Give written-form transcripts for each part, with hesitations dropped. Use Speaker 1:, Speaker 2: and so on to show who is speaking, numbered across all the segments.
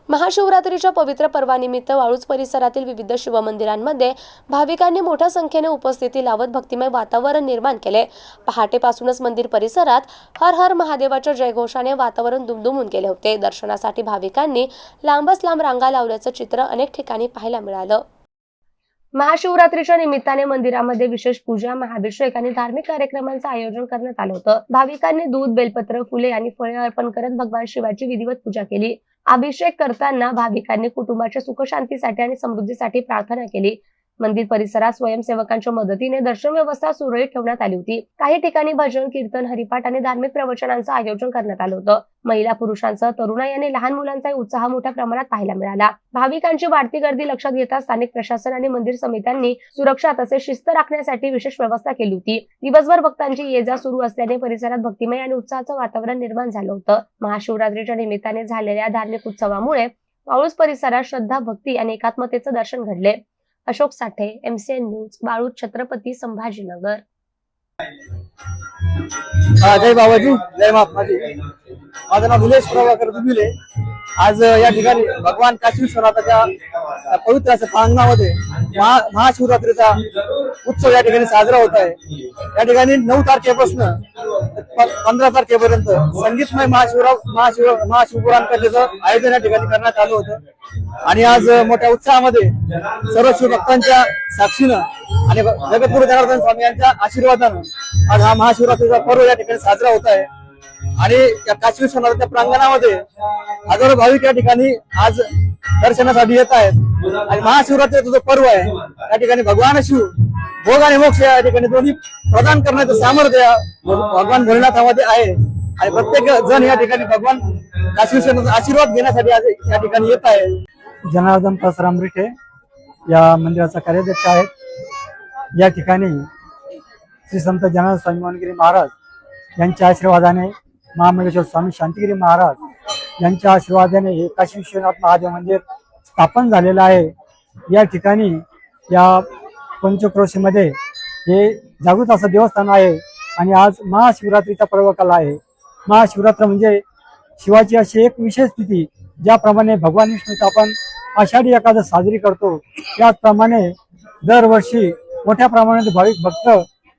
Speaker 1: महाशिवरात्रीच्या पवित्र पर्वानिमित्त वाळूज परिसरातील विविध शिवमंदिरांमध्ये भाविकांनी मोठ्या संख्येने उपस्थिती लावत भक्तिमय वातावरण निर्माण केले। पहाटेपासूनच मंदिर परिसरात हर हर महादेवाच्या जयघोषाने वातावरण दुमदुमून गेले होते। दर्शनासाठी भाविकांनी लांबच लांब रांगा लावल्याचं चित्र अनेक ठिकाणी पाहायला मिळालं। महाशिवरात्रीच्या निमित्ताने मंदिरामध्ये विशेष पूजा, महाभिषेक आणि धार्मिक कार्यक्रमांचं आयोजन करण्यात आलं होतं। भाविकांनी दूध, बेलपत्र, फुले आणि फळे अर्पण करत भगवान शिवाची विधिवत पूजा केली। अभिषेक करताना भाविकांनी कुटुंबाच्या सुखशांतीसाठी आणि समृद्धीसाठी प्रार्थना केली। मंदिर परिसरात स्वयंसेवकांच्या मदतीने दर्शन व्यवस्था सुरळीत ठेवण्यात आली होती। काही ठिकाणी भजन, कीर्तन, हरिपाठ आणि धार्मिक प्रवचनांचं आयोजन करण्यात आलं होतं। महिला, पुरुषांसह तरुणाई आणि लहान मुलांचा उत्साह मोठ्या प्रमाणात पाहायला मिळाला। भाविकांची वाढती गर्दी लक्षात घेता स्थानिक प्रशासन आणि मंदिर समित्यांनी सुरक्षा तसेच शिस्त राखण्यासाठी विशेष व्यवस्था केली होती। दिवसभर भक्तांची ये जा सुरू असल्याने परिसरात भक्तिमय आणि उत्साहाचं वातावरण निर्माण झालं होतं। महाशिवरात्रीच्या निमित्ताने झालेल्या धार्मिक उत्सवामुळे वाळूज परिसरात श्रद्धा, भक्ती आणि एकात्मतेचं दर्शन घडले। अशोक साठे, MCN न्यूज, वाळूज, छत्रपती संभाजीनगर।
Speaker 2: जय बाबाजी, जय माताजी। माझं नाव निलेश प्रभाकर दुबिले। आज या ठिकाणी भगवान काशी विश्वनाथाच्या पवित्र असं प्रांगणामध्ये महाशिवरात्रीचा उत्सव या ठिकाणी साजरा होत आहे। या ठिकाणी 9 तारखेपासून 15 तारखेपर्यंत संगीतमय महाशिवपुराण कथेचं आयोजन या ठिकाणी करण्यात आलं होतं आणि आज मोठ्या उत्साहामध्ये सर्व शिवभक्तांच्या साक्षीनं आणि जगद्गुरु जनार्दन स्वामी यांच्या आशीर्वादानं आज हा महाशिवरात्रीचा पर्व या ठिकाणी साजरा होत आहे। आणि या काशी विश्वनाथाच्या प्रांगणामध्ये हजारो भाविक या ठिकाणी आज दर्शनासाठी येत आहेत आणि महाशिवरात्रीचा जो पर्व आहे या ठिकाणी भगवान शिव भोग आणि मोक्ष या ठिकाणी दोन्ही प्रदान करण्याचं सामर्थ्य भगवान भोलेनाथामध्ये आहे आणि प्रत्येक जण या ठिकाणी भगवान काशी विश्वनाथाचा आशीर्वाद घेण्यासाठी आज या ठिकाणी येत आहे।
Speaker 3: जनार्दन परशुराम रिठे या मंदिराचा कार्याध्यक्ष आहेत। या ठिकाणी श्री संत जनार्दन स्वामी मनगिरी महाराज यांच्या आशीर्वादाने, महामंगलेश्वर स्वामी शांतिगिरी महाराज यांच्या आशीर्वादाने हे काशी विश्वनाथ महादेव मंदिर स्थापन झालेलं आहे। या ठिकाणी या पंचक्रोशीमध्ये हे जागृत असं देवस्थान आहे आणि आज महाशिवरात्रीचा पर्व काल आहे। महाशिवरात्र म्हणजे शिवाची अशी एक विशेष तिथी, ज्याप्रमाणे भगवान विष्णूचा आपण आषाढी एकादश साजरी करतो त्याचप्रमाणे दरवर्षी मोठ्या प्रमाणात भाविक भक्त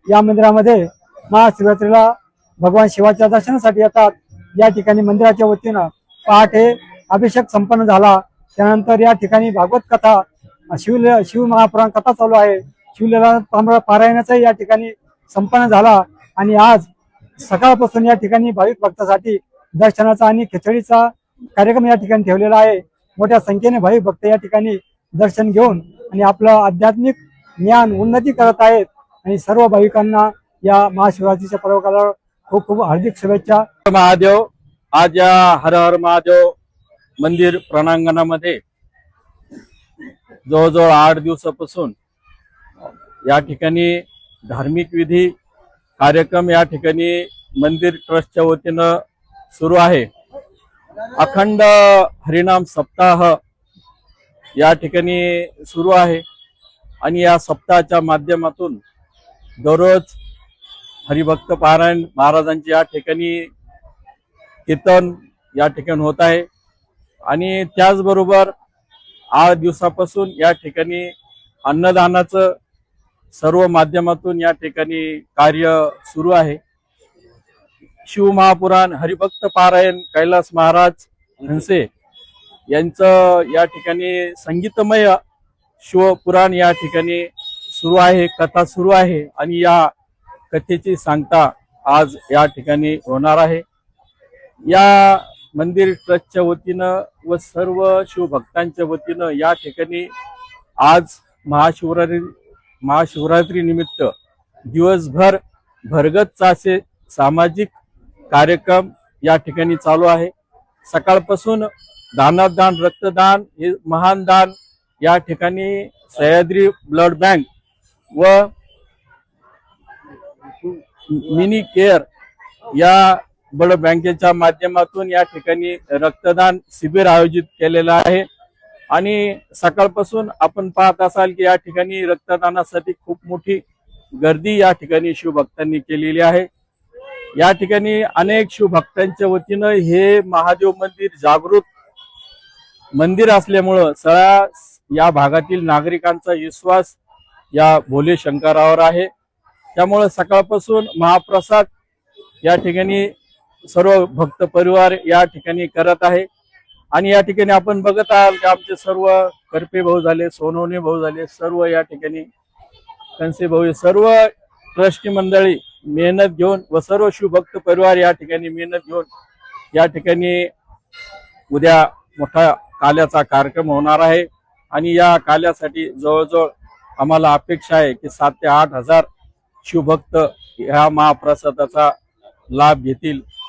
Speaker 3: या मंदिरामध्ये महाशिवरात्रीला भगवान शिवाच्या दर्शनासाठी येतात। या ठिकाणी मंदिराच्या वतीनं पहाटे अभिषेक संपन्न झाला, त्यानंतर या ठिकाणी भागवत कथा, शिव महापुराण कथा चालू आहे। शिवलीला पारायणाचा या ठिकाणी संपन्न झाला आणि आज सकाळपासून या ठिकाणी भाविक भक्तासाठी दर्शनाचा आणि खिचडीचा कार्यक्रम या ठिकाणी ठेवलेला आहे। मोठ्या संख्येने भाविक भक्त या ठिकाणी दर्शन घेऊन आणि आपलं आध्यात्मिक ज्ञान उन्नती करत आहेत आणि सर्व भाविकांना या महाशिवरात्रीच्या पर्वकाला खूप खूप हार्दिक शुभेच्छा।
Speaker 4: महादेव, आज या हर हर महादेव मंदिर प्रणांगणामध्ये जवळजवळ 8 दिवसापासून या ठिकाणी धार्मिक विधी कार्यक्रम या ठिकाणी मंदिर ट्रस्टच्या वतीनं सुरू आहे। अखंड हरिनाम सप्ताह या ठिकाणी सुरू आहे आणि या सप्ताहाच्या माध्यमातून दररोज हरिभक्त पारायण महाराजांचे या ठिकाणी कीर्तन या ठिकाणी होत आहे आणि त्याचबरोबर 8 दिवसापासून या ठिकाणी अन्नदानाचं सर्व माध्यमातून या ठिकाणी कार्य सुरू आहे। शिव महापुराण हरिभक्त पारायण कैलास महाराज हंसे यांचं या ठिकाणी संगीतमय शिवपुराण या ठिकाणी सुरू आहे, कथा सुरू आहे आणि या कथेची सांगता आज या ठिकाणी होणार आहे। या मंदिर ट्रस्टच्या वतीनं व सर्व शिवभक्तांच्या वतीनं या ठिकाणी आज महाशिवरात्री निमित्त दिवसभर भरगच्च असे सामाजिक कार्यक्रम या ठिकाणी चालू आहे। सकाळपासून दानदान, रक्तदान हे महान दान या ठिकाणी सह्याद्री ब्लड बँक व मिनी केअर या ब्लड बँकेच्या माध्यमातून या ठिकाणी रक्तदान शिबिर आयोजित केलेलं आहे आणि सकाळपासून आपण पाहत असाल की या ठिकाणी रक्तदानासाठी खूप मोठी गर्दी या ठिकाणी शिवभक्तांनी केलेली आहे। या ठिकाणी अनेक शिवभक्तांच्या वतीनं हे महादेव मंदिर जागृत मंदिर असल्यामुळं सगळ्या या भागातील नागरिकांचा विश्वास या भोले शंकरावर आहे. त्यामुळे सकाळपासून महाप्रसाद या ठिकाणी सर्व भक्त परिवार या ठिकाणी करत आहे. आणि या ठिकाणी आपण बघत आहात की आमचे सर्व करपे भाऊ झाले, सोनवणे भाऊ झाले, सर्व या ठिकाणी कनसे भाऊ, सर्व ट्रस्टी मंडळी मेहनत घेऊन व सर्व शिवभक्त परिवार या ठिकाणी मेहनत घेऊन या ठिकाणी उद्या मोठा काल्याचा कार्यक्रम होणार आहे. आणि या काल्यासाठी जवळजवळ आम्हाला अपेक्षा आहे की 7 ते 8 हजार शिवभक्त ह्या महाप्रसादाचा लाभ घेतील.